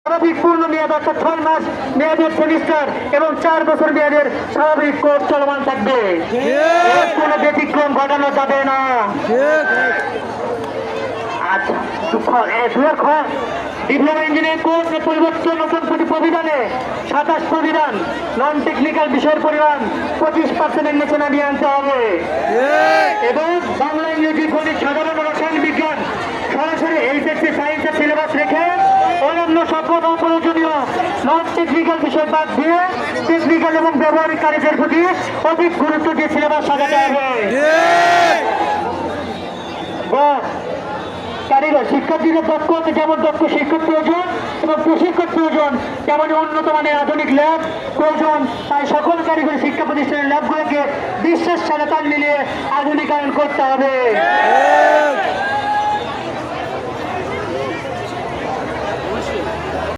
স্বাভাবিক পূর্ণ মেয়াদ অর্থাৎ 6 মাস মেয়াদের সেমিস্টার এবং 4 বছর মেয়াদের স্বাভাবিক কোর্স চলমান থাকবে। কোনো ব্যতিক্রম ঘটানো যাবে না। আচ্ছা, ডিপ্লোমা ইঞ্জিনিয়ারিং কোর্স পরিবর্তন নতুন প্রবিধানে 27 প্রবিধান নন টেকনিক্যাল বিষয়ের পরিমাণ 25% নিচে নামিয়ে আনতে হবে এবং বাংলা, ইংরেজি, গণিত, সাধারণ রসায়ন বিজ্ঞান সরাসরি এইচএসসি সায়েন্সের সিলেবাস রেখে অন্যান্য সকল অপ্রয়োজনীয় নন টেকনিক্যাল বিষয় বাদ দিয়ে টেকনিক্যাল এবং ব্যবহারিক কাজের প্রতি অধিক গুরুত্ব দিয়ে সিলেবাস সাজাতে হবে। কারিগর শিক্ষার্থীদের দক্ষতা যেমন দক্ষ শিক্ষক প্রয়োজন এবং প্রশিক্ষক প্রয়োজন, তেমনি উন্নত মানের আধুনিক ল্যাব প্রয়োজন। তাই সকল কারিগরি শিক্ষা প্রতিষ্ঠানের ল্যাবগুলোকে বিশ্বের সাথে তাল মিলিয়ে আধুনিকায়ন করতে হবে।